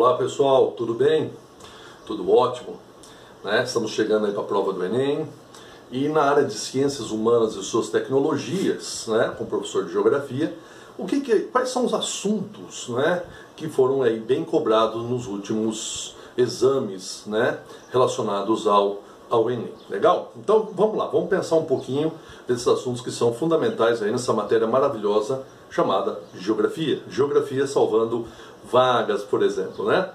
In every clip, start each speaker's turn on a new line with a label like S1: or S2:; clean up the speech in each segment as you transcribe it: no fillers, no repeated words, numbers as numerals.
S1: Olá pessoal, tudo bem? Tudo ótimo, né? Estamos chegando aí para a prova do Enem e na área de Ciências Humanas e Suas Tecnologias, né, com o professor de Geografia, quais são os assuntos, né, que foram aí bem cobrados nos últimos exames, né, relacionados ao Enem. Legal? Então vamos lá, vamos pensar um pouquinho desses assuntos que são fundamentais aí nessa matéria maravilhosa chamada Geografia. Geografia salvando vagas, por exemplo, né?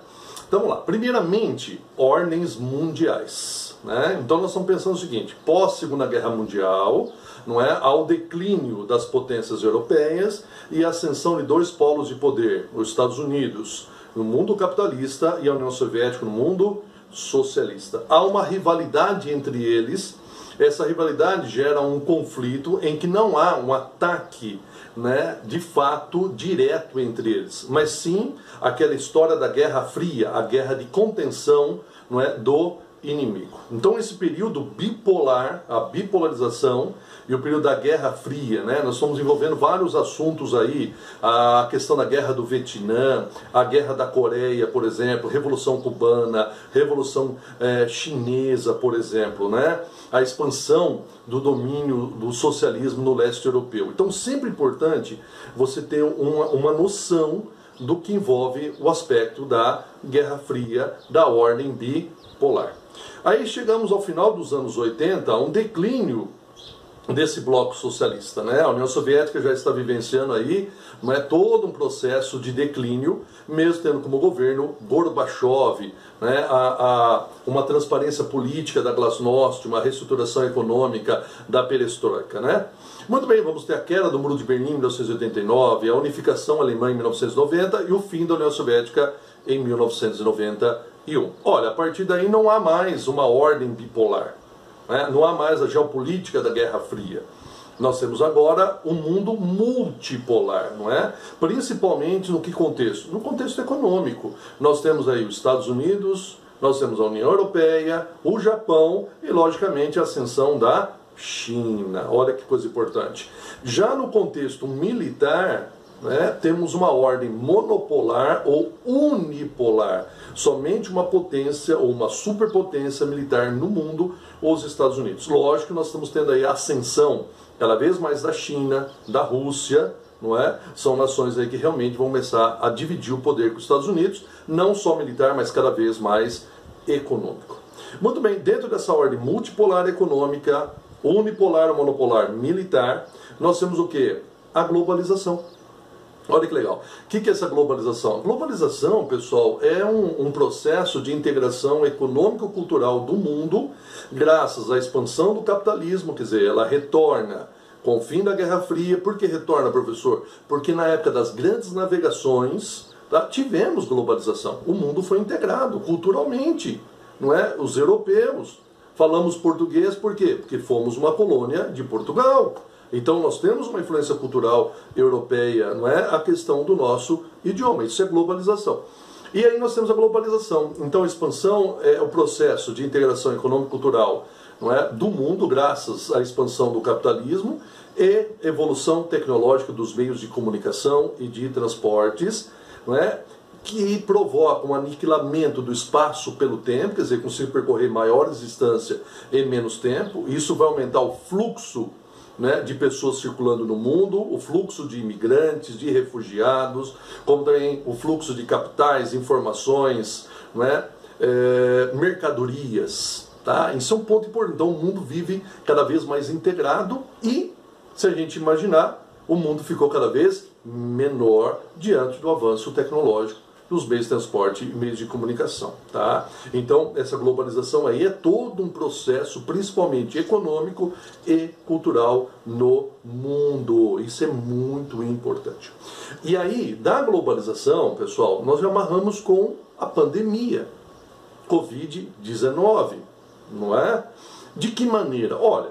S1: Então vamos lá. Primeiramente, ordens mundiais, né? Então nós estamos pensando o seguinte: pós-Segunda Guerra Mundial, não é, ao declínio das potências europeias e a ascensão de dois polos de poder, os Estados Unidos no mundo capitalista e a União Soviética no mundo socialista. Há uma rivalidade entre eles. Essa rivalidade gera um conflito em que não há um ataque, né, de fato direto entre eles, mas sim aquela história da Guerra Fria, a guerra de contenção, não é, do inimigo. Então esse período bipolar, a bipolarização e o período da Guerra Fria, né, nós estamos envolvendo vários assuntos aí, a questão da Guerra do Vietnã, a Guerra da Coreia, por exemplo, Revolução Cubana, Revolução Chinesa, por exemplo, né, a expansão do domínio do socialismo no leste europeu. Então sempre importante você ter uma noção do que envolve o aspecto da Guerra Fria, da ordem bipolar. Aí chegamos ao final dos anos 80, a um declínio desse bloco socialista, né? A União Soviética já está vivenciando aí, não é, todo um processo de declínio, mesmo tendo como governo Gorbachev, né, uma transparência política da Glasnost, uma reestruturação econômica da Perestroika, né? Muito bem, vamos ter a queda do Muro de Berlim em 1989, a unificação alemã em 1990 e o fim da União Soviética em 1991. Olha, a partir daí não há mais uma ordem bipolar, né? Não há mais a geopolítica da Guerra Fria. Nós temos agora um mundo multipolar, não é? Principalmente no que contexto? No contexto econômico. Nós temos aí os Estados Unidos, nós temos a União Europeia, o Japão e, logicamente, a ascensão da China. Olha que coisa importante. Já no contexto militar, né, temos uma ordem monopolar ou unipolar. Somente uma potência ou uma superpotência militar no mundo, os Estados Unidos. Lógico que nós estamos tendo aí a ascensão cada vez mais da China, da Rússia, não é? São nações aí que realmente vão começar a dividir o poder com os Estados Unidos, não só militar, mas cada vez mais econômico. Muito bem, dentro dessa ordem multipolar econômica, unipolar ou monopolar militar, nós temos o quê? A globalização. Olha que legal. O que é essa globalização? A globalização, pessoal, é um processo de integração econômico-cultural do mundo, graças à expansão do capitalismo, quer dizer, ela retorna com o fim da Guerra Fria. Por que retorna, professor? Porque na época das grandes navegações, tá, tivemos globalização. O mundo foi integrado culturalmente, não é? Os europeus. Falamos português por quê? Porque fomos uma colônia de Portugal. Então nós temos uma influência cultural europeia, não é? A questão do nosso idioma, isso é globalização. E aí nós temos a globalização. Então a expansão é o processo de integração econômico-cultural, não é, do mundo, graças à expansão do capitalismo e evolução tecnológica dos meios de comunicação e de transportes, não é, que provoca um aniquilamento do espaço pelo tempo, quer dizer, consegue percorrer maiores distâncias em menos tempo. Isso vai aumentar o fluxo, né, de pessoas circulando no mundo, o fluxo de imigrantes, de refugiados, como também o fluxo de capitais, informações, né, mercadorias. Tá? Isso é um ponto importante. Então o mundo vive cada vez mais integrado e, se a gente imaginar, o mundo ficou cada vez menor diante do avanço tecnológico dos meios de transporte e meios de comunicação, tá? Então, essa globalização aí é todo um processo, principalmente econômico e cultural no mundo. Isso é muito importante. E aí, da globalização, pessoal, nós já amarramos com a pandemia, Covid-19, não é? De que maneira? Olha,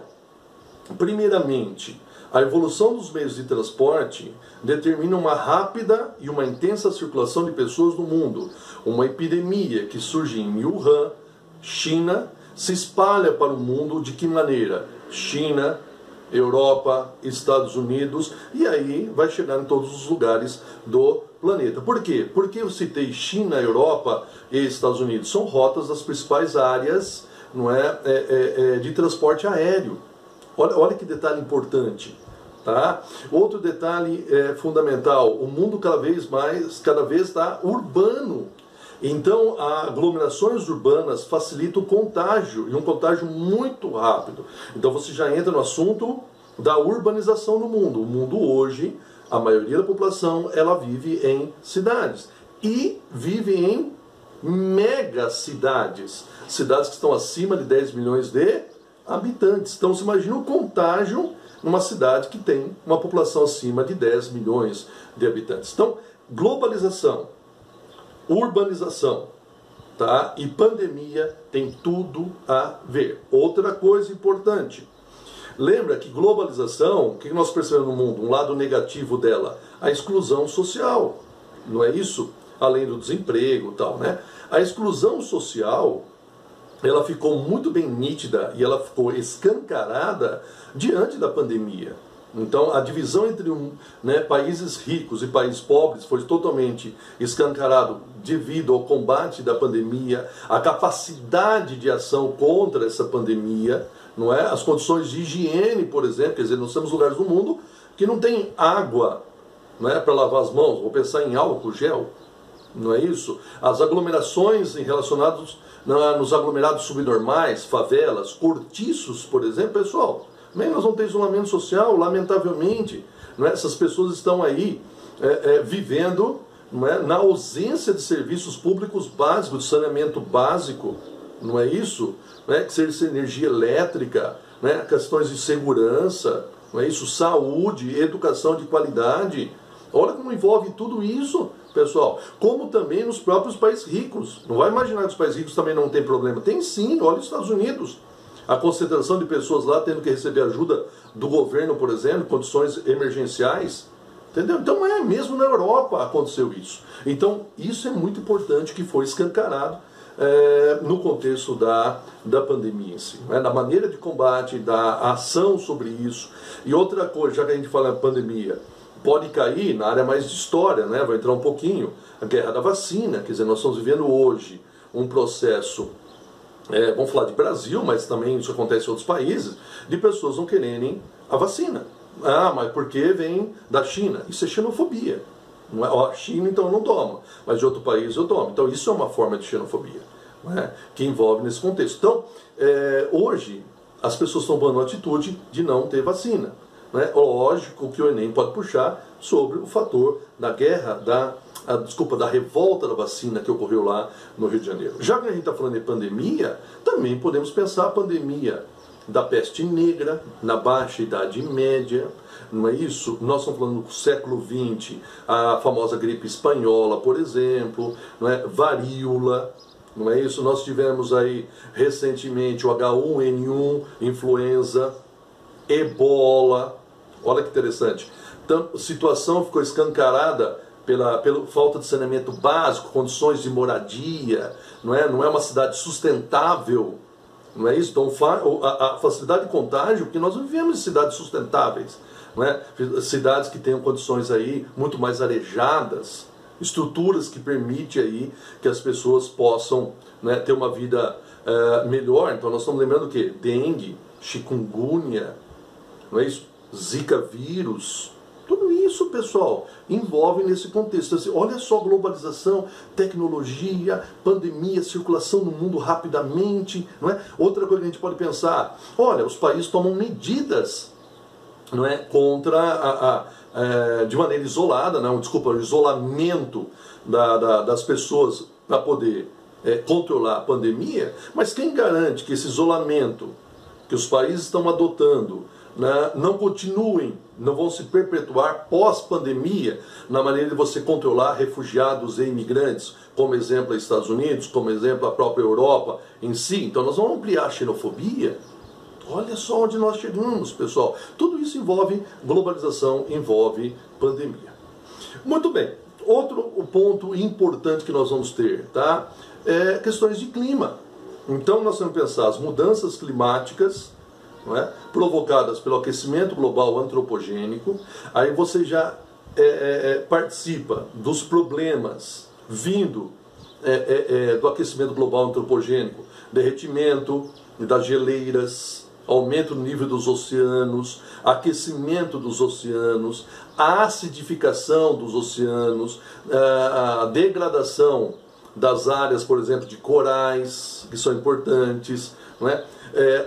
S1: primeiramente, a evolução dos meios de transporte determina uma rápida e uma intensa circulação de pessoas no mundo. Uma epidemia que surge em Wuhan, China, se espalha para o mundo de que maneira? China, Europa, Estados Unidos, e aí vai chegar em todos os lugares do planeta. Por quê? Porque eu citei China, Europa e Estados Unidos. São rotas das principais áreas, não é, de transporte aéreo. Olha que detalhe importante. Tá? Outro detalhe fundamental, o mundo cada vez está urbano. Então, aglomerações urbanas facilitam o contágio, e um contágio muito rápido. Então você já entra no assunto da urbanização no mundo. O mundo hoje, a maioria da população, ela vive em cidades. E vive em megacidades. Cidades que estão acima de 10 milhões de habitantes. Então você imagina o contágio numa cidade que tem uma população acima de 10 milhões de habitantes. Então, globalização, urbanização, tá? E pandemia tem tudo a ver. Outra coisa importante, lembra que globalização, o que nós percebemos no mundo? Um lado negativo dela, a exclusão social, não é isso? Além do desemprego e tal, né? A exclusão social, ela ficou muito bem nítida e ela ficou escancarada diante da pandemia. Então, a divisão entre países ricos e países pobres foi totalmente escancarado devido ao combate da pandemia, a capacidade de ação contra essa pandemia, não é? As condições de higiene, por exemplo, quer dizer, nós temos lugares do mundo que não tem água, não é, para lavar as mãos, vou pensar em álcool gel, não é isso? As aglomerações relacionadas nos aglomerados subnormais, favelas, cortiços, por exemplo, pessoal, nem nós vamos ter isolamento social, lamentavelmente. Não é? Essas pessoas estão aí vivendo, não é, na ausência de serviços públicos básicos, de saneamento básico, não é isso? Não é? Que seja energia elétrica, né? Questões de segurança, não é isso? Saúde, educação de qualidade. Olha como envolve tudo isso, pessoal. Como também nos próprios países ricos. Não vai imaginar que os países ricos também não tem problema. Tem sim, olha os Estados Unidos. A concentração de pessoas lá tendo que receber ajuda do governo, por exemplo, condições emergenciais. Entendeu? Então mesmo na Europa aconteceu isso. Então isso é muito importante que foi escancarado no contexto da pandemia em si. Da maneira de combate, da ação sobre isso. E outra coisa, já que a gente fala em pandemia, pode cair na área mais de história, né? Vai entrar um pouquinho, a guerra da vacina. Quer dizer, nós estamos vivendo hoje um processo... vamos falar de Brasil, mas também isso acontece em outros países, de pessoas não quererem a vacina. Ah, mas porque vem da China? Isso é xenofobia. Não é? Ó, China, então eu não tomo, mas de outro país eu tomo. Então isso é uma forma de xenofobia, não é? Que envolve nesse contexto. Então, hoje, as pessoas estão tomando a atitude de não ter vacina. Não é? Lógico que o Enem pode puxar sobre o fator da guerra, da revolta da vacina que ocorreu lá no Rio de Janeiro. Já que a gente está falando de pandemia, também podemos pensar a pandemia da peste negra, na Baixa Idade Média, não é isso? Nós estamos falando do século XX, a famosa gripe espanhola, por exemplo, não é? Varíola, não é isso? Nós tivemos aí recentemente o H1N1, influenza, ebola, olha que interessante. Então, a situação ficou escancarada pela falta de saneamento básico, condições de moradia, não é uma cidade sustentável, não é isso? Então a facilidade de contágio, porque nós vivemos em cidades sustentáveis, não é? Cidades que tenham condições aí muito mais arejadas, estruturas que permitem aí que as pessoas possam, né, ter uma vida melhor. Então nós estamos lembrando o quê? Dengue, chikungunya, não é isso? Zika vírus. Tudo isso, pessoal, envolve nesse contexto. Assim, olha só, globalização, tecnologia, pandemia, circulação no mundo rapidamente. Não é? Outra coisa que a gente pode pensar, olha, os países tomam medidas, não é, contra de maneira isolada, não, desculpa, o isolamento das pessoas para poder controlar a pandemia, mas quem garante que esse isolamento que os países estão adotando não continuem, não vão se perpetuar pós-pandemia na maneira de você controlar refugiados e imigrantes, como exemplo os Estados Unidos, como exemplo a própria Europa em si. Então nós vamos ampliar a xenofobia. Olha só onde nós chegamos, pessoal. Tudo isso envolve globalização, envolve pandemia. Muito bem. Outro ponto importante que nós vamos ter, tá? Questões de clima. Então nós vamos pensar as mudanças climáticas, não é? Provocadas pelo aquecimento global antropogênico, aí você já participa dos problemas vindo do aquecimento global antropogênico, derretimento das geleiras, aumento do nível dos oceanos, aquecimento dos oceanos, a acidificação dos oceanos, a degradação das áreas, por exemplo, de corais, que são importantes, não é?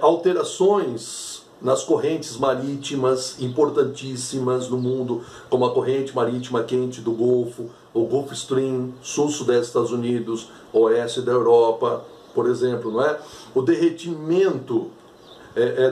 S1: Alterações nas correntes marítimas importantíssimas no mundo, como a corrente marítima quente do Golfo, o Gulf Stream, sul-sudeste dos Estados Unidos, oeste da Europa, por exemplo, não é? O derretimento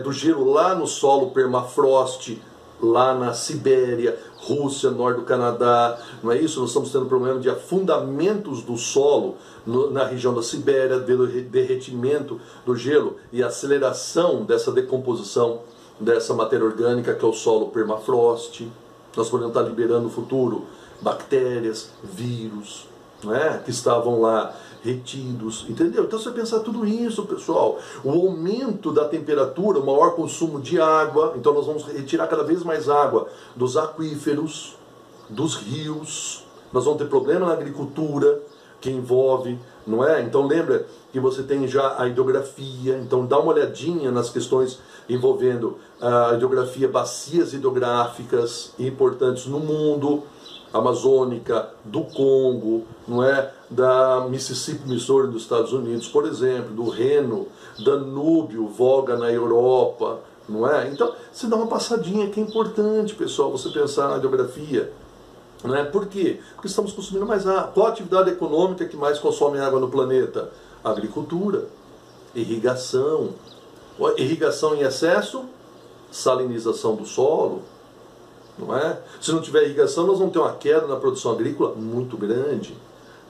S1: do gelo lá no solo permafrost, lá na Sibéria, Rússia, norte do Canadá, não é isso? Nós estamos tendo problema de afundamentos do solo na região da Sibéria, derretimento do gelo e aceleração dessa decomposição dessa matéria orgânica que é o solo permafrost. Nós podemos estar liberando no futuro bactérias, vírus, não é? Que estavam lá retidos, entendeu? Então você pensar tudo isso, pessoal, o aumento da temperatura, o maior consumo de água, então nós vamos retirar cada vez mais água dos aquíferos, dos rios, nós vamos ter problema na agricultura, que envolve, não é? Então lembra que você tem já a hidrografia, então dá uma olhadinha nas questões envolvendo a hidrografia, bacias hidrográficas importantes no mundo, amazônica, do Congo, não é? Da Mississippi, Missouri dos Estados Unidos, por exemplo, do Reno, Danúbio, Volga na Europa, não é? Então, você dá uma passadinha que é importante, pessoal, você pensar na hidrografia, não é? Por quê? Porque estamos consumindo mais água. Qual a atividade econômica que mais consome água no planeta? Agricultura, irrigação. Irrigação em excesso, salinização do solo, não é? Se não tiver irrigação, nós vamos ter uma queda na produção agrícola muito grande,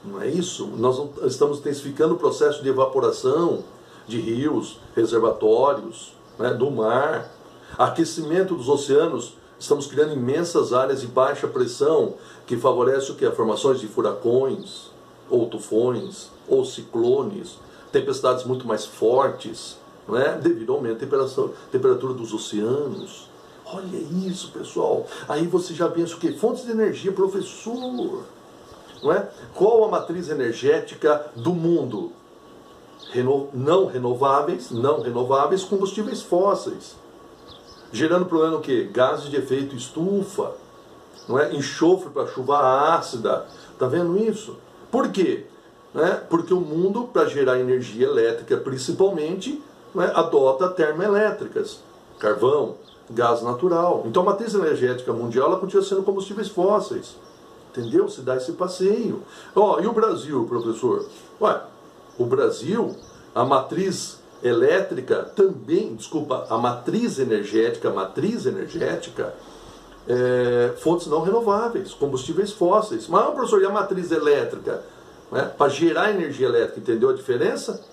S1: não é isso? Nós estamos intensificando o processo de evaporação de rios, reservatórios, né, do mar, aquecimento dos oceanos. Estamos criando imensas áreas de baixa pressão que favorecem o que? As formações de furacões, ou tufões, ou ciclones, tempestades muito mais fortes, não é? Devido ao aumento da temperatura dos oceanos. Olha isso, pessoal. Aí você já pensa o quê? Fontes de energia, professor. Não é? Qual a matriz energética do mundo? Não renováveis, combustíveis fósseis. Gerando problema o quê? Gases de efeito estufa. Não é? Enxofre para chuva ácida. Está vendo isso? Por quê? Não é? Porque o mundo, para gerar energia elétrica principalmente, não é? Adota termoelétricas. Carvão, gás natural. Então a matriz energética mundial ela continua sendo combustíveis fósseis. Entendeu? Se dá esse passeio. Ó, e o Brasil, professor? Ué, o Brasil, a matriz elétrica também, desculpa, a matriz energética, fontes não renováveis, combustíveis fósseis. Mas, professor, e a matriz elétrica? Né? Para gerar energia elétrica, entendeu a diferença?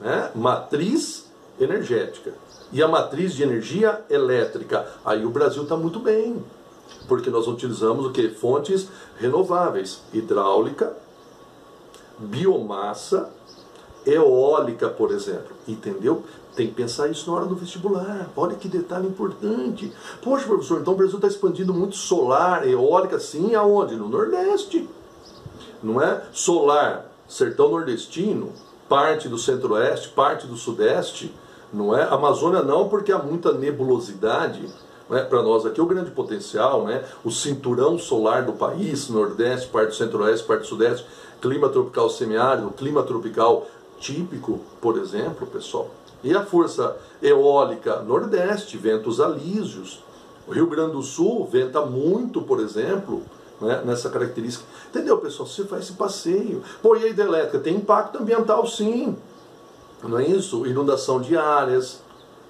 S1: Né? Matriz energética. E a matriz de energia elétrica. Aí o Brasil está muito bem. Porque nós utilizamos o quê? Fontes renováveis. Hidráulica, biomassa, eólica, por exemplo. Entendeu? Tem que pensar isso na hora do vestibular. Olha que detalhe importante. Poxa, professor, então o Brasil está expandindo muito solar, eólica, sim, aonde? No Nordeste. Não é? Solar, sertão nordestino, parte do centro-oeste, parte do sudeste, não é? Amazônia não, porque há muita nebulosidade. É? Para nós aqui o grande potencial, né? O cinturão solar do país, nordeste, parte do centro-oeste, parte do sudeste, clima tropical semiárido, clima tropical típico, por exemplo, pessoal. E a força eólica nordeste, ventos alísios. O Rio Grande do Sul venta muito, por exemplo, né? Nessa característica. Entendeu, pessoal? Você faz esse passeio. Pô, e a hidrelétrica tem impacto ambiental, sim. Não é isso? Inundação de áreas,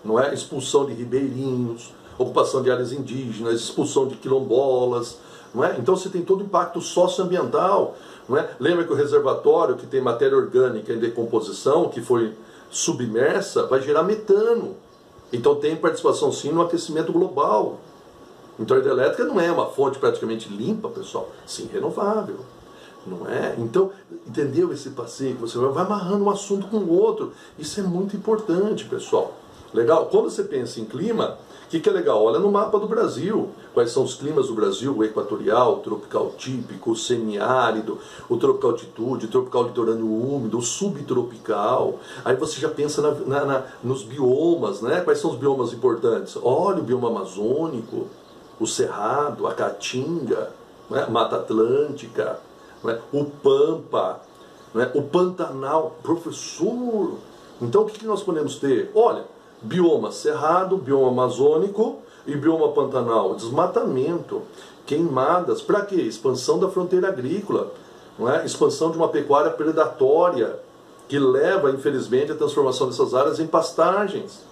S1: não é? Expulsão de ribeirinhos, ocupação de áreas indígenas, expulsão de quilombolas, não é? Então você tem todo o impacto socioambiental, não é? Lembra que o reservatório que tem matéria orgânica em decomposição, que foi submersa, vai gerar metano. Então tem participação sim no aquecimento global. Então a hidrelétrica não é uma fonte praticamente limpa, pessoal, sim, renovável. Não é? Então, entendeu esse passeio que você vai amarrando um assunto com o outro. Isso é muito importante, pessoal. Legal? Quando você pensa em clima, o que é legal? Olha no mapa do Brasil. Quais são os climas do Brasil? O equatorial, o tropical típico, o semiárido, o tropical altitude, o tropical litorâneo úmido, o subtropical. Aí você já pensa nos biomas, né? Quais são os biomas importantes? Olha o bioma amazônico, o cerrado, a caatinga, né? Mata Atlântica, né? O Pampa, né? O Pantanal. Professor, então o que nós podemos ter? Olha, bioma cerrado, bioma amazônico e bioma pantanal. Desmatamento, queimadas. Para quê? Expansão da fronteira agrícola, não é? Expansão de uma pecuária predatória que leva, infelizmente, a transformação dessas áreas em pastagens.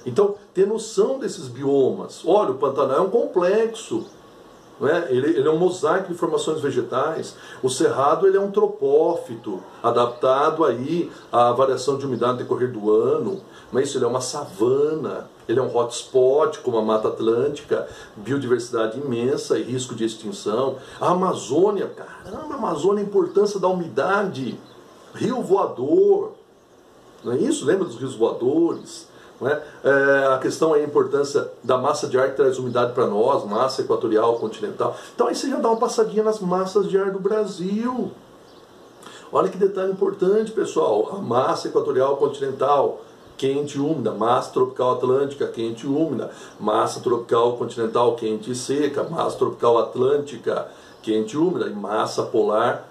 S1: Então, ter noção desses biomas. Olha, o Pantanal é um complexo. Né? Ele é um mosaico de formações vegetais. O cerrado ele é um tropófito, adaptado aí à variação de umidade no decorrer do ano. Mas isso, ele é uma savana, ele é um hotspot, como a Mata Atlântica, biodiversidade imensa e risco de extinção. A Amazônia, caramba, a Amazônia, a importância da umidade. Rio voador, não é isso? Lembra dos rios voadores? Não é? A questão é a importância da massa de ar que traz umidade para nós, massa equatorial, continental. Então aí você já dá uma passadinha nas massas de ar do Brasil. Olha que detalhe importante, pessoal. A massa equatorial continental, quente e úmida. Massa tropical atlântica, quente e úmida. Massa tropical continental, quente e seca. Massa tropical atlântica, quente e úmida. E massa polar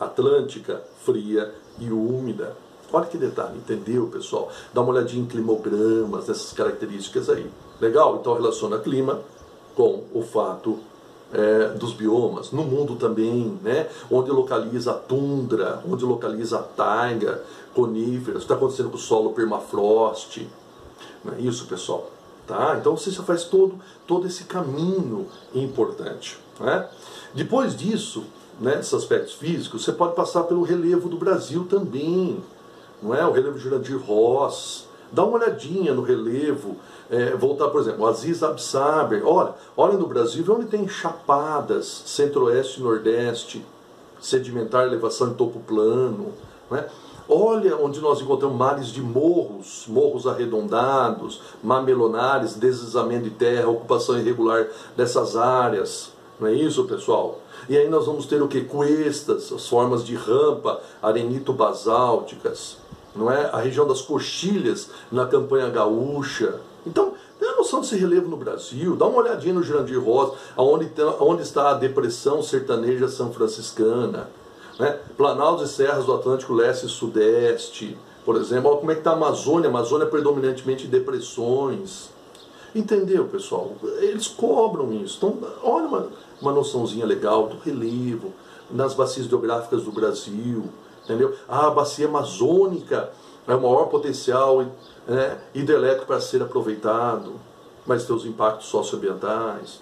S1: atlântica, fria e úmida. Olha que detalhe, entendeu, pessoal? Dá uma olhadinha em climogramas, nessas características aí. Legal? Então relaciona clima com o fato dos biomas. No mundo também, né? Onde localiza a tundra, onde localiza a taiga, coníferas, o que está acontecendo com o solo permafrost. Não é isso, pessoal? Tá? Então você já faz todo esse caminho importante. Né? Depois disso, né, desses aspectos físicos, você pode passar pelo relevo do Brasil também. Não é? O relevo Jurandir Ross. Dá uma olhadinha no relevo. Voltar, por exemplo, o Aziz Absaber. Olha no Brasil, onde tem chapadas, centro-oeste e nordeste, sedimentar, elevação em topo plano. Não é? Olha onde nós encontramos mares de morros, morros arredondados, mamelonares, deslizamento de terra, ocupação irregular dessas áreas. Não é isso, pessoal? E aí nós vamos ter o que? Cuestas, as formas de rampa arenito-basálticas, não é? A região das coxilhas na campanha gaúcha. Então, tem a noção desse relevo no Brasil. Dá uma olhadinha no Jurandir Ross, onde está a depressão sertaneja são-franciscana. Né? Planaltos e serras do Atlântico Leste e Sudeste, por exemplo. Olha como é que está a Amazônia. A Amazônia é predominantemente depressões. Entendeu, pessoal? Eles cobram isso. Então, olha uma noçãozinha legal do relevo, nas bacias hidrográficas do Brasil. Entendeu? A bacia amazônica é o maior potencial hidrelétrico para ser aproveitado, mas tem os impactos socioambientais.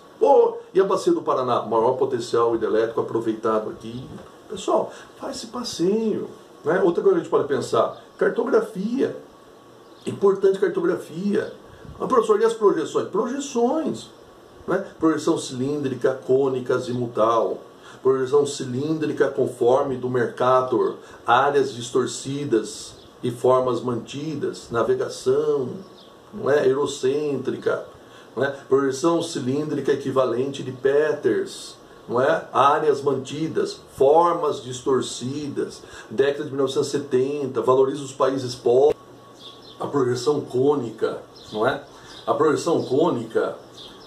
S1: E a bacia do Paraná, maior potencial hidrelétrico aproveitado aqui. Pessoal, faz esse passeio. Né? Outra coisa que a gente pode pensar, cartografia. Importante cartografia. Mas, professor, e as projeções? Projeções. Né? Projeção cilíndrica, cônica, azimutal. Projeção cilíndrica conforme do Mercator, áreas distorcidas e formas mantidas, navegação, não é? Eurocêntrica, não é? Projeção cilíndrica equivalente de Peters, não é? Áreas mantidas, formas distorcidas, década de 1970, valoriza os países pobres. A projeção cônica, não é? A projeção cônica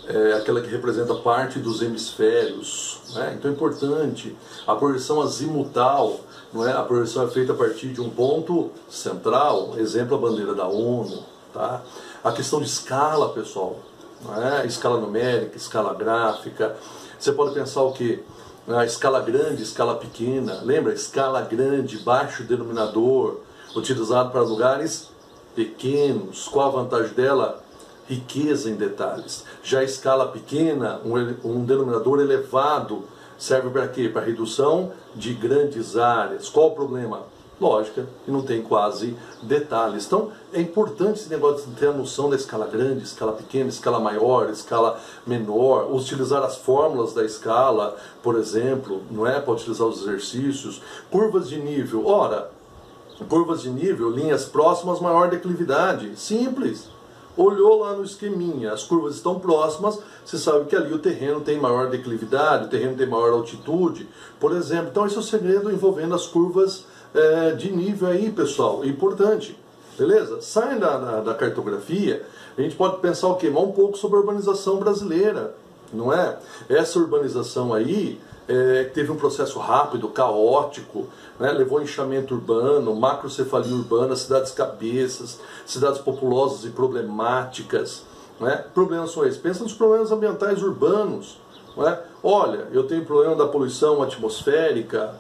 S1: é aquela que representa parte dos hemisférios, né? Então é importante. A projeção azimutal, não é? A projeção é feita a partir de um ponto central, exemplo a bandeira da ONU, tá? A questão de escala, pessoal, não é? Escala numérica, escala gráfica. Você pode pensar o quê? A escala grande, escala pequena. Lembra? Escala grande, baixo denominador, utilizado para lugares pequenos. Qual a vantagem dela? Riqueza em detalhes. Já a escala pequena, um denominador elevado, serve para quê? Para redução de grandes áreas. Qual o problema? Lógica, que não tem quase detalhes. Então, é importante esse negócio de ter a noção da escala grande, escala pequena, escala maior, escala menor, utilizar as fórmulas da escala, por exemplo, não é? Para utilizar os exercícios. Curvas de nível. Ora, curvas de nível, linhas próximas, maior declividade. Simples. olhou lá no esqueminha, as curvas estão próximas, você sabe que ali o terreno tem maior declividade, o terreno tem maior altitude, por exemplo. Então esse é o segredo envolvendo as curvas de nível aí, pessoal, importante. Beleza? Sai da cartografia, a gente pode pensar o quê? Um pouco sobre a urbanização brasileira, não é? Essa urbanização aí teve um processo rápido, caótico, né? Levou inchamento urbano, macrocefalia urbana, cidades cabeças, cidades populosas e problemáticas. Né? Problemas são esses. Pensa nos problemas ambientais urbanos. Não é? Olha, eu tenho problema da poluição atmosférica,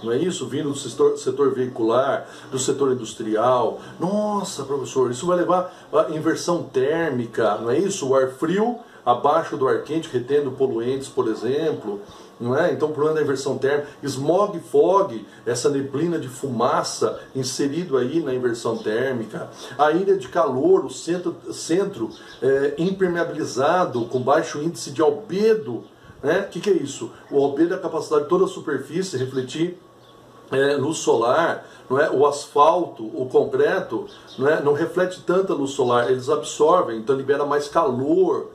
S1: não é isso? Vindo do setor veicular, do setor industrial. Nossa, professor, isso vai levar a inversão térmica, não é isso? O ar frio abaixo do ar quente, retendo poluentes, por exemplo. Não é? Então o problema da inversão térmica, smog fog, essa neblina de fumaça inserido aí na inversão térmica, a ilha de calor, o centro impermeabilizado, com baixo índice de albedo. Né? Que é isso? O albedo é a capacidade de toda a superfície refletir luz solar, não é? O asfalto, o concreto, não reflete tanta luz solar, eles absorvem, então libera mais calor.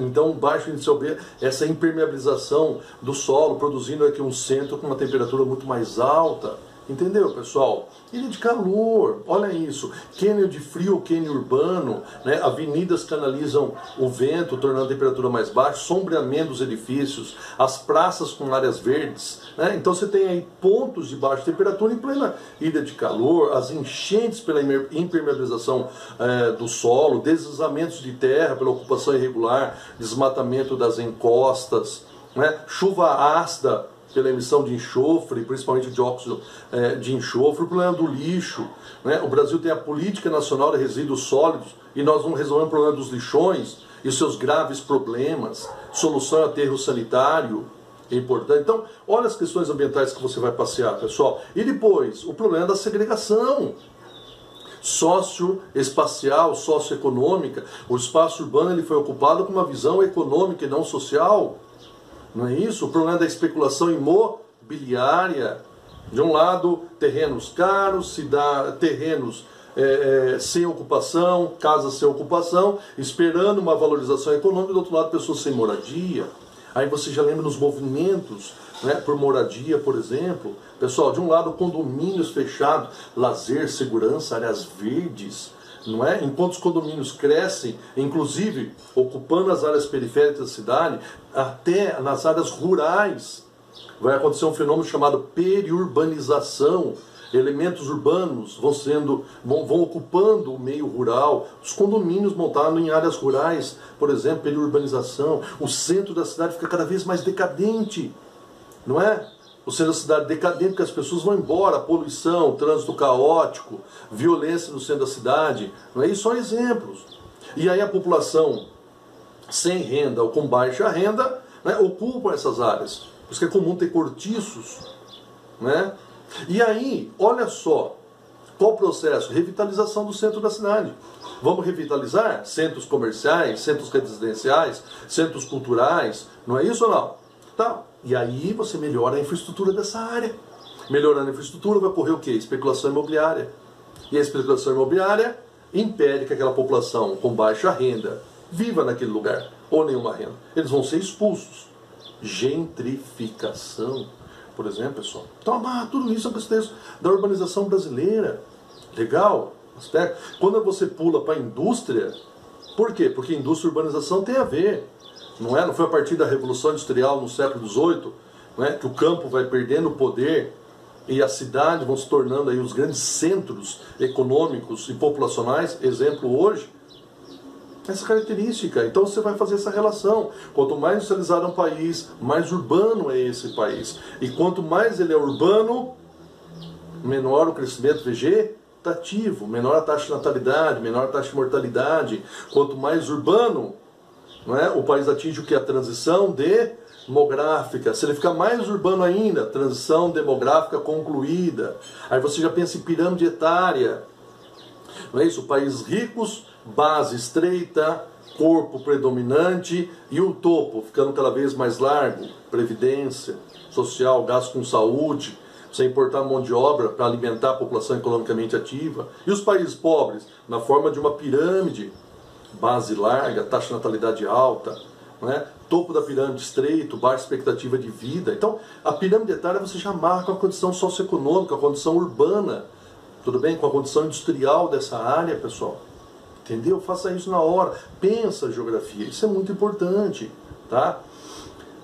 S1: Então, baixo índice de albedo, essa impermeabilização do solo, produzindo aqui um centro com uma temperatura muito mais alta. Entendeu, pessoal? Ilha de calor, olha isso. Cânion de frio, cânion urbano, né? Avenidas canalizam o vento, tornando a temperatura mais baixa, sombreamento dos edifícios, as praças com áreas verdes. Né? Então você tem aí pontos de baixa temperatura em plena ilha de calor, as enchentes pela impermeabilização do solo, deslizamentos de terra pela ocupação irregular, desmatamento das encostas, né? Chuva ácida pela emissão de enxofre, principalmente dióxido de enxofre, o problema do lixo. Né? O Brasil tem a Política Nacional de Resíduos Sólidos e nós vamos resolver o problema dos lixões e seus graves problemas. Solução é aterro sanitário, é importante. Então, olha as questões ambientais que você vai passear, pessoal. E depois, o problema da segregação socioespacial, socioeconômica. O espaço urbano ele foi ocupado com uma visão econômica e não social. Não é isso? O problema da especulação imobiliária. De um lado, terrenos caros, terrenos sem ocupação, casas sem ocupação, esperando uma valorização econômica, do outro lado, pessoas sem moradia. Aí você já lembra nos movimentos, né, por moradia, por exemplo. Pessoal, de um lado, condomínios fechados, lazer, segurança, áreas verdes. Não é? Enquanto os condomínios crescem, inclusive ocupando as áreas periféricas da cidade, até nas áreas rurais, vai acontecer um fenômeno chamado periurbanização. Elementos urbanos vão ocupando o meio rural, os condomínios montados em áreas rurais, por exemplo, periurbanização. O centro da cidade fica cada vez mais decadente, não é? O centro da cidade decadente, porque as pessoas vão embora, poluição, trânsito caótico, violência no centro da cidade, não é? Isso são exemplos. E aí a população sem renda ou com baixa renda, né, ocupam essas áreas. Por isso que é comum ter cortiços, né? E aí, olha só, qual o processo? Revitalização do centro da cidade. Vamos revitalizar centros comerciais, centros residenciais, centros culturais, não é isso ou não? Tá. E aí você melhora a infraestrutura dessa área. Melhorando a infraestrutura vai ocorrer o quê? Especulação imobiliária. E a especulação imobiliária impede que aquela população com baixa renda viva naquele lugar, ou nenhuma renda. Eles vão ser expulsos. Gentrificação, por exemplo, pessoal. Então, tudo isso é um contexto da urbanização brasileira. Legal? Quando você pula para a indústria, por quê? Porque indústria e urbanização tem a ver. Não é? Não foi a partir da Revolução Industrial no século XVIII, não é? Que o campo vai perdendo o poder e a cidade vão se tornando aí os grandes centros econômicos e populacionais, exemplo hoje, essa característica. Então você vai fazer essa relação. Quanto mais industrializado é um país, mais urbano é esse país. E quanto mais ele é urbano, menor o crescimento vegetativo, menor a taxa de natalidade, menor a taxa de mortalidade. Quanto mais urbano, não é? O país atinge o que? A transição demográfica. Se ele ficar mais urbano ainda, transição demográfica concluída. Aí você já pensa em pirâmide etária. Não é isso? Países ricos, base estreita, corpo predominante e o topo ficando cada vez mais largo. Previdência social, gasto com saúde, você importar mão de obra para alimentar a população economicamente ativa. E os países pobres? Na forma de uma pirâmide. base larga, taxa de natalidade alta, não é? Topo da pirâmide estreito, baixa expectativa de vida. Então, a pirâmide etária você já marca a condição socioeconômica, a condição urbana, tudo bem? Com a condição industrial dessa área, pessoal. Entendeu? Faça isso na hora. Pensa a geografia, isso é muito importante, tá?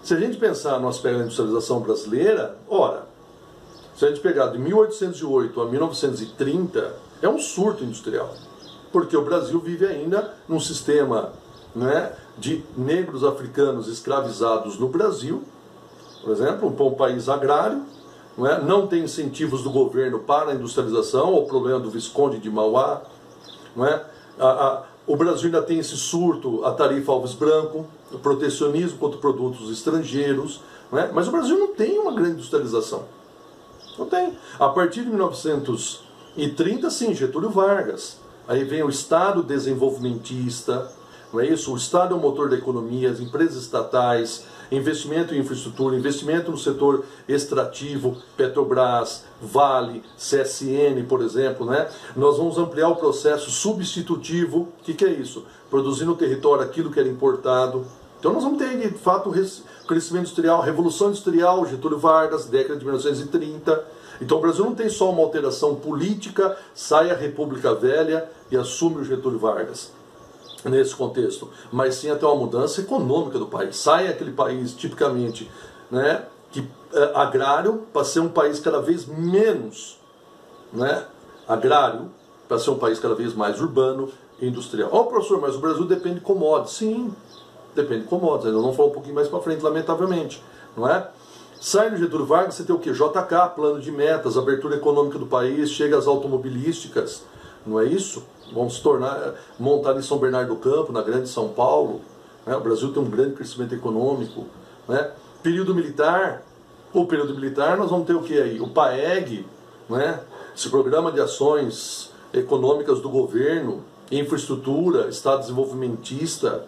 S1: Se a gente pensar no aspecto da industrialização brasileira, ora, se a gente pegar de 1808 a 1930, é um surto industrial. Porque o Brasil vive ainda num sistema, né, de negros africanos escravizados no Brasil, por exemplo, um país agrário, não tem incentivos do governo para a industrialização, o problema do Visconde de Mauá, o Brasil ainda tem esse surto, a tarifa Alves Branco, o protecionismo contra produtos estrangeiros, mas o Brasil não tem uma grande industrialização. Não tem. A partir de 1930, sim, Getúlio Vargas. Aí vem o Estado desenvolvimentista, não é isso? O Estado é o motor da economia, as empresas estatais, investimento em infraestrutura, investimento no setor extrativo, Petrobras, Vale, CSN, por exemplo, né? Nós vamos ampliar o processo substitutivo. O que é isso? Produzir no território aquilo que era importado. Então nós vamos ter, de fato, crescimento industrial, Revolução Industrial, Getúlio Vargas, década de 1930. Então o Brasil não tem só uma alteração política, sai a República Velha e assume o Getúlio Vargas nesse contexto, mas sim até uma mudança econômica do país. Sai aquele país tipicamente, né, agrário para ser um país cada vez menos, né, agrário para ser um país cada vez mais urbano e industrial. Ó, professor, mas o Brasil depende de commodities. Sim, depende de commodities. Ainda não falou um pouquinho mais para frente, lamentavelmente, não é? Sai no Getúlio Vargas, você tem o quê? JK, plano de metas, abertura econômica do país, chega às automobilísticas, não é isso? Vão se tornar, montar em São Bernardo do Campo, na grande São Paulo, né? O Brasil tem um grande crescimento econômico, né? Período militar, o período militar nós vamos ter o que aí? O PAEG, né? Esse programa de ações econômicas do governo, infraestrutura, Estado desenvolvimentista,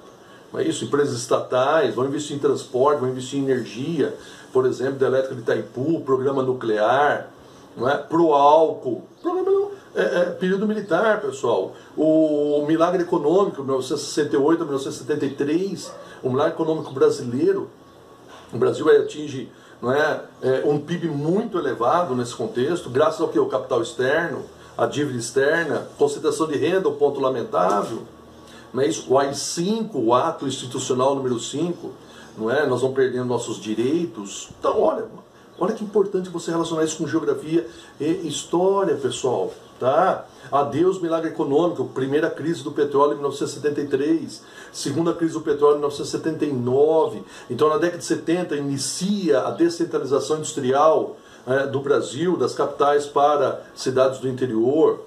S1: não é isso? Empresas estatais, vão investir em transporte, vão investir em energia, por exemplo, da elétrica de Itaipu, programa nuclear, não é? Pro álcool, período militar, pessoal. O milagre econômico, 1968 a 1973, o milagre econômico brasileiro, o Brasil atinge, não é, um PIB muito elevado nesse contexto, graças ao que? O capital externo, a dívida externa, concentração de renda, o ponto lamentável, não é isso? O AI-5, o ato institucional número 5, não é? Nós vamos perdendo nossos direitos. Então, olha que importante você relacionar isso com geografia e história, pessoal. Tá? Adeus milagre econômico, primeira crise do petróleo em 1973, segunda crise do petróleo em 1979. Então na década de 70 inicia a descentralização industrial do Brasil, das capitais para cidades do interior,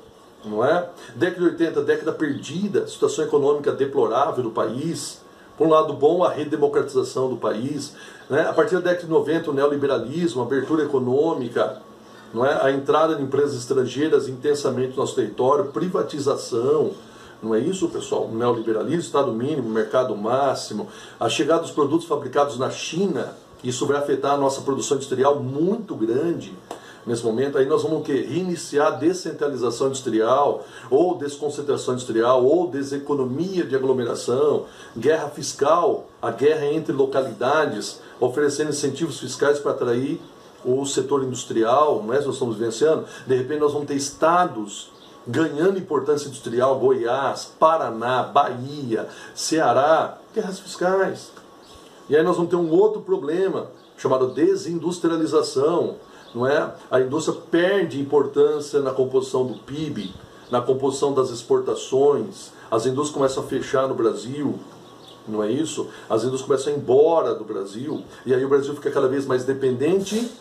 S1: não é? Década de 80, década perdida, situação econômica deplorável do país. Por um lado bom, a redemocratização do país, né? A partir da década de 90 o neoliberalismo, a abertura econômica, não é? A entrada de empresas estrangeiras intensamente no nosso território, privatização, não é isso, pessoal? O neoliberalismo, Estado mínimo, mercado máximo, a chegada dos produtos fabricados na China, isso vai afetar a nossa produção industrial muito grande nesse momento. Aí nós vamos o quê? Reiniciar a descentralização industrial, ou desconcentração industrial, ou deseconomia de aglomeração, guerra fiscal, a guerra entre localidades, oferecendo incentivos fiscais para atrair o setor industrial, não é? Nós estamos vivenciando. De repente nós vamos ter estados ganhando importância industrial, Goiás, Paraná, Bahia, Ceará, guerras fiscais. E aí nós vamos ter um outro problema, chamado desindustrialização, não é? A indústria perde importância na composição do PIB, na composição das exportações, as indústrias começam a fechar no Brasil, não é isso? As indústrias começam a ir embora do Brasil, e aí o Brasil fica cada vez mais dependente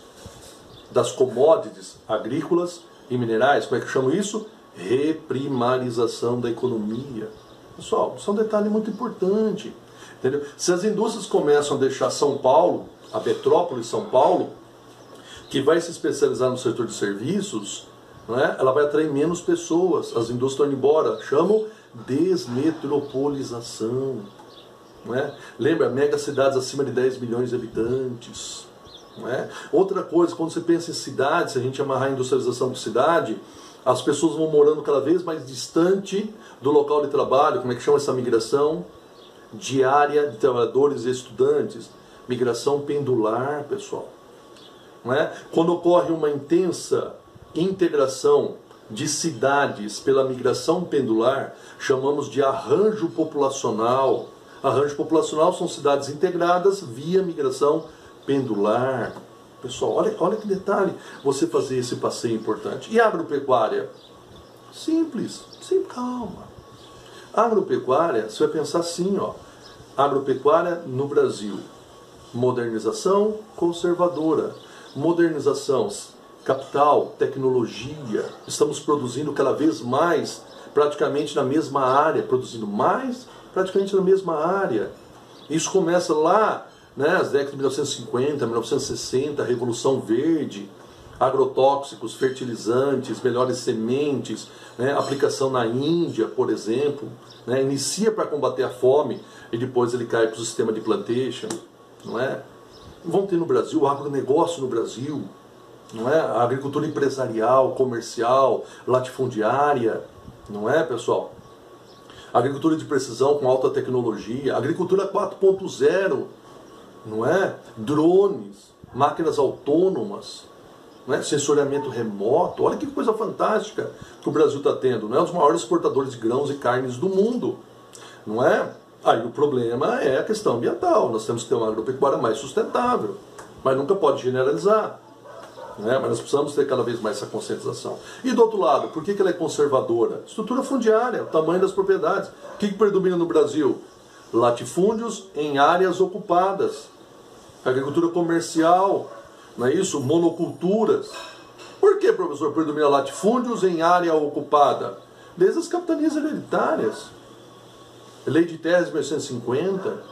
S1: das commodities agrícolas e minerais. Como é que eu chamo isso? Reprimarização da economia. Pessoal, isso é um detalhe muito importante. Entendeu? Se as indústrias começam a deixar São Paulo, a metrópole São Paulo, que vai se especializar no setor de serviços, não é? Ela vai atrair menos pessoas, as indústrias estão indo embora. Chamam desmetropolização. Não é? Lembra, megacidades acima de 10 milhões de habitantes. Não é? Outra coisa, quando você pensa em cidade, se a gente amarrar a industrialização com cidade, As pessoas vão morando cada vez mais distante do local de trabalho. Como é que chama essa migração diária de trabalhadores e estudantes? Migração pendular, pessoal. Não é? Quando ocorre uma intensa integração de cidades pela migração pendular, chamamos de arranjo populacional. Arranjo populacional são cidades integradas via migração pendular. Pessoal, olha que detalhe você fazer esse passeio importante. E agropecuária? Simples, sem calma. Agropecuária, você vai pensar assim, ó. Agropecuária no Brasil. Modernização conservadora. Modernização, capital, tecnologia. Estamos produzindo cada vez mais, praticamente na mesma área. Produzindo mais, praticamente na mesma área. Isso começa lá, né, as décadas de 1950, 1960, Revolução Verde, agrotóxicos, fertilizantes, melhores sementes, né, aplicação na Índia, por exemplo, né, inicia para combater a fome e depois ele cai para o sistema de plantation, não é? Vão ter no Brasil o agronegócio no Brasil, não é? A agricultura empresarial, comercial, latifundiária, não é, pessoal? Agricultura de precisão com alta tecnologia, agricultura 4.0, não é? Drones, máquinas autônomas, não é? Sensoriamento remoto. Olha que coisa fantástica que o Brasil está tendo. Não é? Um dos maiores exportadores de grãos e carnes do mundo, não é? Aí o problema é a questão ambiental. Nós temos que ter uma agropecuária mais sustentável, mas nunca pode generalizar, não é? Mas nós precisamos ter cada vez mais essa conscientização. E do outro lado, por que ela é conservadora? Estrutura fundiária, o tamanho das propriedades. O que predomina no Brasil? Latifúndios em áreas ocupadas. Agricultura comercial, não é isso? Monoculturas. Por que, professor, predomina latifúndios em área ocupada? Desde as capitanias hereditárias. Lei de Terras de 1950,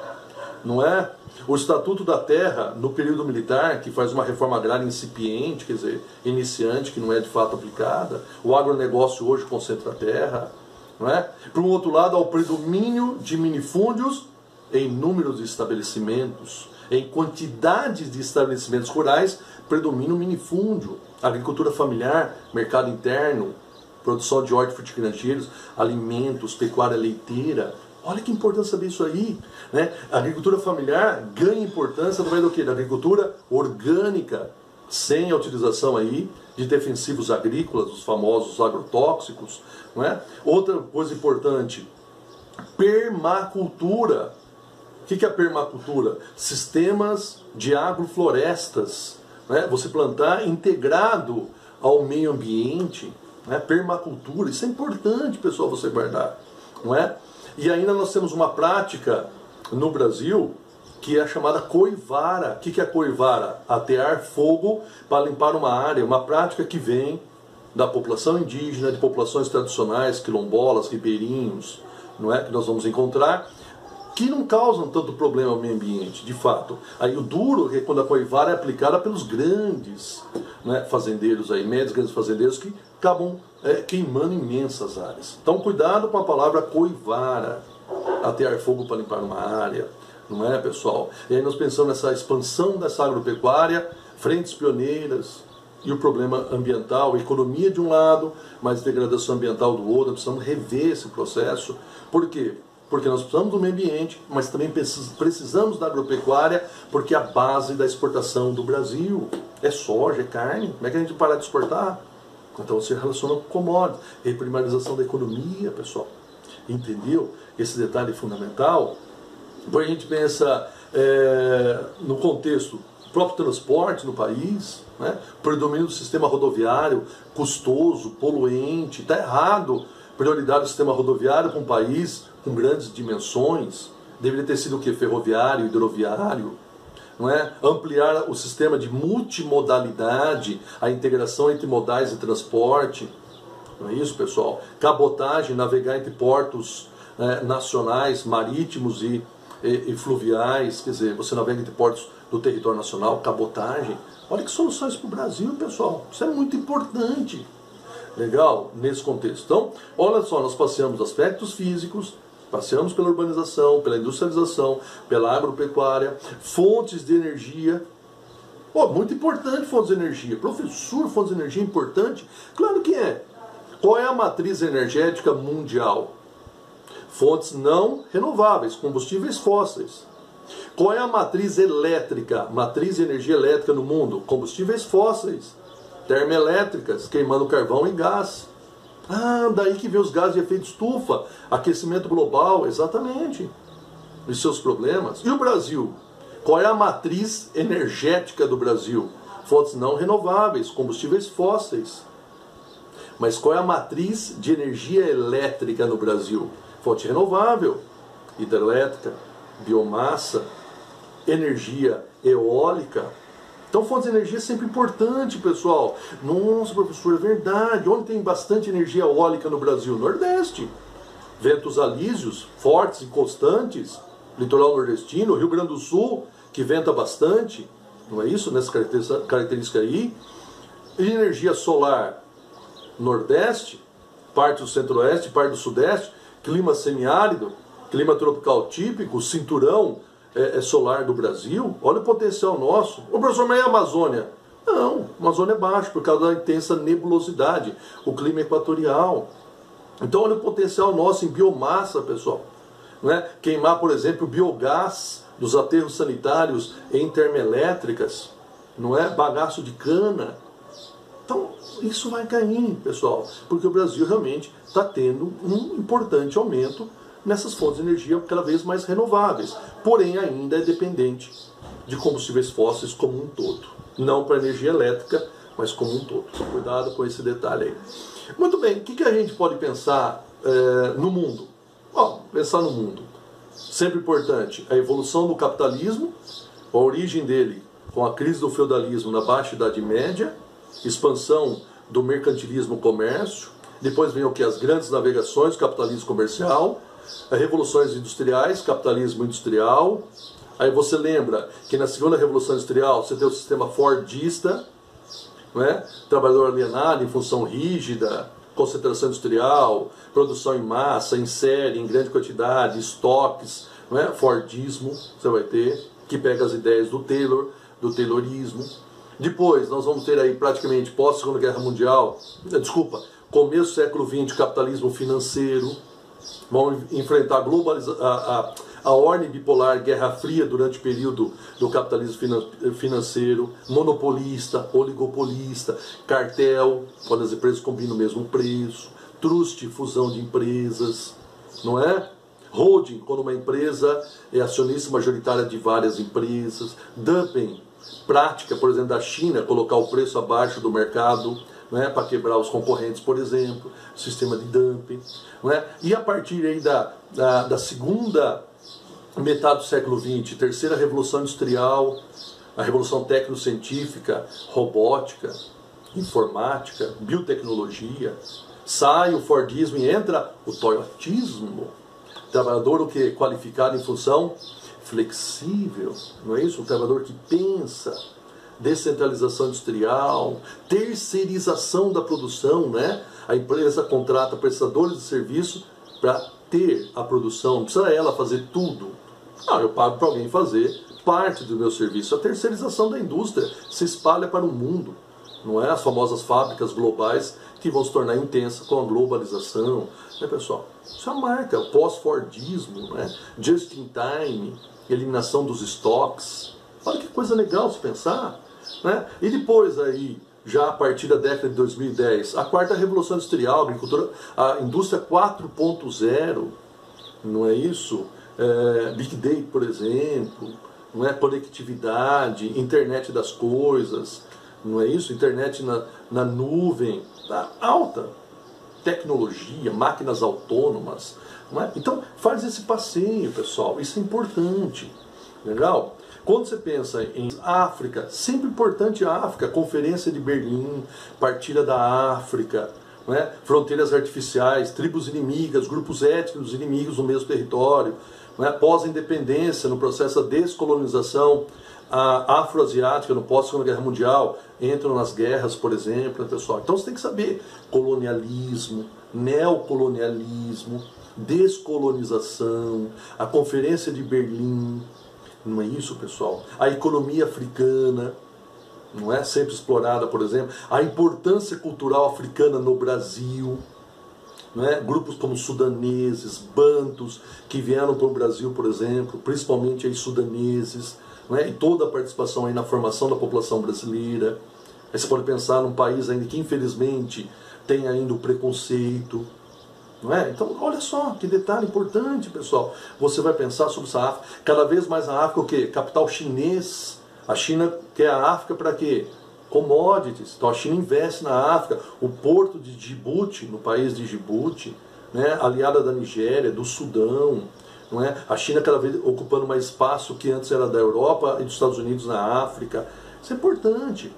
S1: não é? O Estatuto da Terra, no período militar, que faz uma reforma agrária incipiente, quer dizer, iniciante, que não é de fato aplicada. O agronegócio hoje concentra a terra, não é? Por um outro lado, há o predomínio de minifúndios em números de estabelecimentos. Em quantidades de estabelecimentos rurais, predomina o minifúndio. Agricultura familiar, mercado interno, produção de hortifrutigranjeiros, alimentos, pecuária leiteira. Olha que importância saber isso aí, né? A agricultura familiar ganha importância através do quê? Da agricultura orgânica, sem a utilização aí de defensivos agrícolas, os famosos agrotóxicos, não é? Outra coisa importante, permacultura. O que é a permacultura? Sistemas de agroflorestas, né? Você plantar integrado ao meio ambiente, né? Permacultura, isso é importante, pessoal, você guardar, não é? E ainda nós temos uma prática no Brasil que é a chamada coivara. O que é a coivara? Atear fogo para limpar uma área, uma prática que vem da população indígena, de populações tradicionais, quilombolas, ribeirinhos, não é? Que nós vamos encontrar, que não causam tanto problema ao meio ambiente, de fato. Aí o duro é quando a coivara é aplicada pelos grandes, né, fazendeiros, aí, médios grandes fazendeiros, que acabam queimando imensas áreas. Então cuidado com a palavra coivara, atear fogo para limpar uma área, não é, pessoal? E aí nós pensamos nessa expansão dessa agropecuária, frentes pioneiras, e o problema ambiental, economia de um lado, mas degradação ambiental do outro. Nós precisamos rever esse processo. Por quê? Porque nós precisamos do meio ambiente, mas também precisamos da agropecuária, porque é a base da exportação do Brasil é soja, é carne. Como é que a gente para de exportar? Então se relaciona com commodities, reprimarização da economia, pessoal. Entendeu? Esse detalhe é fundamental. Depois a gente pensa no contexto do próprio transporte no país, né? Predomínio do sistema rodoviário, custoso, poluente. Está errado prioridade do sistema rodoviário para um país com grandes dimensões. Deveria ter sido o quê? Ferroviário, hidroviário, não é? Ampliar o sistema de multimodalidade, a integração entre modais de transporte, não é isso, pessoal? Cabotagem, navegar entre portos nacionais, marítimos e fluviais, quer dizer, você navega entre portos do território nacional, cabotagem. Olha que soluções para o Brasil, pessoal. Isso é muito importante. Legal? Nesse contexto. Então, olha só, nós passeamos aspectos físicos, passeamos pela urbanização, pela industrialização, pela agropecuária, fontes de energia. Muito importante fontes de energia. Professor, fontes de energia é importante? Claro que é. Qual é a matriz energética mundial? Fontes não renováveis, combustíveis fósseis. Qual é a matriz elétrica, matriz de energia elétrica no mundo? Combustíveis fósseis, termoelétricas, queimando carvão e gás. Ah, daí que vem os gases de efeito estufa, aquecimento global, exatamente. E seus problemas. E o Brasil? Qual é a matriz energética do Brasil? Fontes não renováveis, combustíveis fósseis. Mas qual é a matriz de energia elétrica no Brasil? Fonte renovável, hidrelétrica, biomassa, energia eólica. Então, fontes de energia é sempre importante, pessoal. Nossa, professor, é verdade. Onde tem bastante energia eólica no Brasil? Nordeste. Ventos alísios, fortes e constantes. Litoral nordestino, Rio Grande do Sul, que venta bastante. Não é isso? Nessa característica aí. E energia solar, Nordeste, parte do Centro-Oeste, parte do Sudeste. Clima semiárido, clima tropical típico, cinturão solar do Brasil. Olha o potencial nosso. O professor, mas é a Amazônia? Não, a Amazônia é baixo por causa da intensa nebulosidade, o clima equatorial. Então olha o potencial nosso em biomassa, pessoal. Né? Queimar, por exemplo, biogás dos aterros sanitários em termoelétricas, não é? Bagaço de cana. Então, isso vai cair, pessoal, porque o Brasil realmente está tendo um importante aumento nessas fontes de energia cada vez mais renováveis. Porém, ainda é dependente de combustíveis fósseis como um todo. Não para energia elétrica, mas como um todo. Cuidado com esse detalhe aí. Muito bem, o que a gente pode pensar no mundo? Pensar no mundo. Sempre importante, a evolução do capitalismo, a origem dele com a crise do feudalismo na Baixa Idade Média, expansão do mercantilismo comércio, depois vem o que? As grandes navegações, capitalismo comercial, as revoluções industriais, capitalismo industrial. Aí você lembra que na segunda revolução industrial você tem o sistema fordista, né? Trabalhador alienado em função rígida, concentração industrial, produção em massa, em série, em grande quantidade, estoques, né? Fordismo, você vai ter, que pega as ideias do Taylor, do Taylorismo. Depois nós vamos ter aí praticamente pós-Segunda Guerra Mundial, começo do século XX, capitalismo financeiro. Vamos enfrentar a ordem bipolar, Guerra Fria durante o período do capitalismo financeiro, monopolista, oligopolista, cartel, quando as empresas combinam o mesmo preço, truste, fusão de empresas, não é? Holding, quando uma empresa é acionista majoritária de várias empresas, dumping, prática, por exemplo, da China, colocar o preço abaixo do mercado, né, para quebrar os concorrentes, por exemplo, sistema de dumping. Né? E a partir aí da segunda metade do século XX, terceira revolução industrial, a revolução técnico-científica, robótica, informática, biotecnologia, sai o Fordismo e entra o Toyotismo. Trabalhador o que? Qualificado em função flexível, não é isso? Um trabalhador que pensa, descentralização industrial, terceirização da produção, né? A empresa contrata prestadores de serviço para ter a produção, não precisa ela fazer tudo. Não, eu pago para alguém fazer parte do meu serviço. A terceirização da indústria se espalha para o mundo, não é? As famosas fábricas globais que vão se tornar intensas com a globalização, né, pessoal? Isso é a marca, o pós-Fordismo, né? Just in time, eliminação dos estoques. Olha que coisa legal se pensar, né? E depois aí, já a partir da década de 2010, a quarta revolução industrial, agricultura, a indústria 4.0, não é isso? Big Data, por exemplo, não é? Conectividade, internet das coisas, não é isso? Internet na nuvem, tá? Alta tecnologia, máquinas autônomas, não é? Então faz esse passeio, pessoal, isso é importante, legal? Quando você pensa em África, sempre importante a África, Conferência de Berlim, Partilha da África, não é? Fronteiras artificiais, tribos inimigas, grupos étnicos inimigos no mesmo território, não é? Pós-independência, no processo da descolonização afroasiática, no pós-Segunda Guerra Mundial, entram nas guerras, por exemplo, né, pessoal? Então você tem que saber colonialismo, neocolonialismo, descolonização, a Conferência de Berlim, não é isso, pessoal? A economia africana, não é? Sempre explorada, por exemplo, a importância cultural africana no Brasil, né? Grupos como sudaneses, bantus, que vieram para o Brasil, por exemplo, principalmente aí sudaneses, né? E toda a participação aí na formação da população brasileira. Aí você pode pensar num país ainda que infelizmente tem ainda o preconceito, não é? Então, olha só, que detalhe importante, pessoal. Você vai pensar sobre essa África. Cada vez mais a África, o quê? Capital chinês. A China quer a África para quê? Commodities. Então a China investe na África. O porto de Djibouti, no país de Djibouti, né? Aliada da Nigéria, do Sudão. Não é? A China cada vez ocupando mais espaço que antes era da Europa e dos Estados Unidos na África. Isso é importante.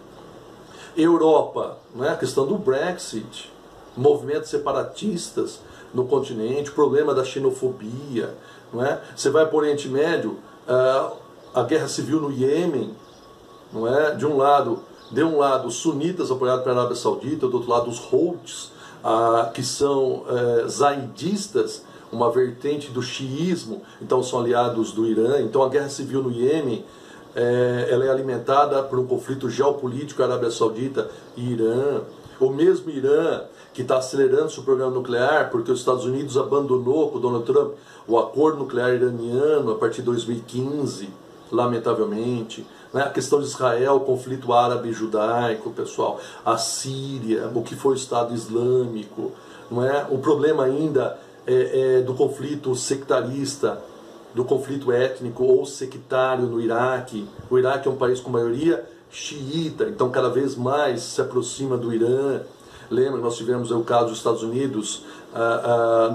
S1: Europa, né? A questão do Brexit, movimentos separatistas no continente, problema da xenofobia, não é? Você vai para o Oriente Médio, a guerra civil no Iêmen, não é? De um lado os sunitas apoiados pela Arábia Saudita, do outro lado os Houthis, que são zaidistas, uma vertente do xiismo, então são aliados do Irã. Então a guerra civil no Iêmen, ela é alimentada por um conflito geopolítico Arábia Saudita e Irã. O mesmo Irã que está acelerando seu programa nuclear, porque os Estados Unidos abandonou com o Donald Trump o acordo nuclear iraniano a partir de 2015, lamentavelmente. Né? A questão de Israel, o conflito árabe-judaico, pessoal, a Síria, o que foi o Estado Islâmico, não é? O problema ainda do conflito sectarista, do conflito étnico ou sectário no Iraque. O Iraque é um país com maioria xiita, então cada vez mais se aproxima do Irã. Lembra, nós tivemos o caso dos Estados Unidos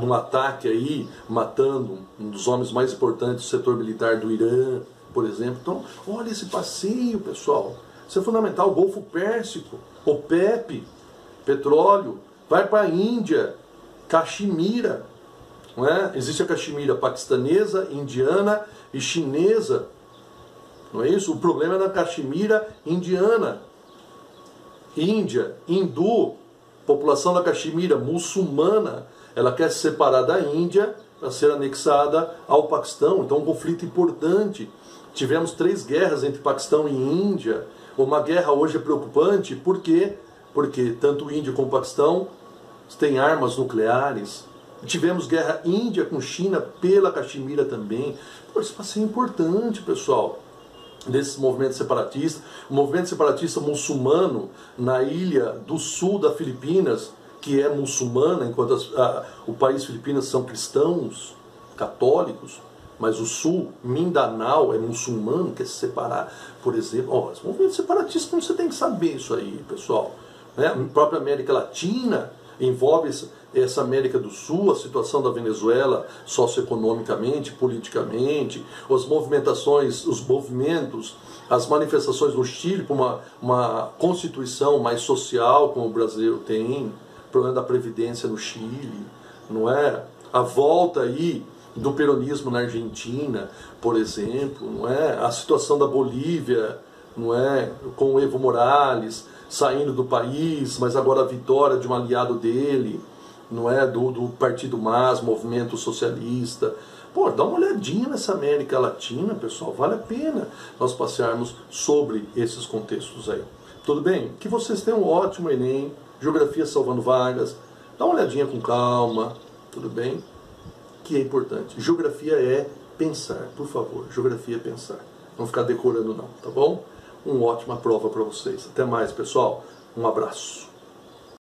S1: num ataque aí, matando um dos homens mais importantes do setor militar do Irã, por exemplo. Então, olha esse passeio, pessoal. Isso é fundamental. O Golfo Pérsico, OPEP, petróleo, vai para a Índia, Caxemira. Não é? Existe a Caxemira paquistanesa, indiana e chinesa. Não é isso? O problema é na Caxemira indiana. Índia, hindu, população da Caxemira muçulmana, ela quer se separar da Índia para ser anexada ao Paquistão. Então, um conflito importante. Tivemos 3 guerras entre Paquistão e Índia. Uma guerra hoje é preocupante, por quê? Porque tanto Índia como Paquistão têm armas nucleares. Tivemos guerra Índia com China pela Caxemira também. Pô, isso vai ser importante, pessoal. Desses movimentos separatistas, o movimento separatista muçulmano na ilha do sul da Filipinas, que é muçulmana, enquanto o país Filipinas são cristãos, católicos, mas o sul, Mindanao, é muçulmano, quer se separar, por exemplo. Esse movimento separatista, você tem que saber isso aí, pessoal. Né? A própria América Latina envolve essa América do Sul, a situação da Venezuela socioeconomicamente, politicamente, as movimentações, os movimentos, as manifestações no Chile por uma constituição mais social, como o Brasil tem, o problema da Previdência no Chile, não é? A volta aí do peronismo na Argentina, por exemplo, não é? A situação da Bolívia, não é? Com o Evo Morales saindo do país, mas agora a vitória de um aliado dele, não é, do Partido MAS, Movimento Socialista. Pô, dá uma olhadinha nessa América Latina, pessoal, vale a pena nós passearmos sobre esses contextos aí. Tudo bem? Que vocês tenham um ótimo Enem, Geografia salvando vagas, dá uma olhadinha com calma, tudo bem? Que é importante. Geografia é pensar, por favor, geografia é pensar. Não ficar decorando não, tá bom? Uma ótima prova para vocês. Até mais, pessoal. Um abraço.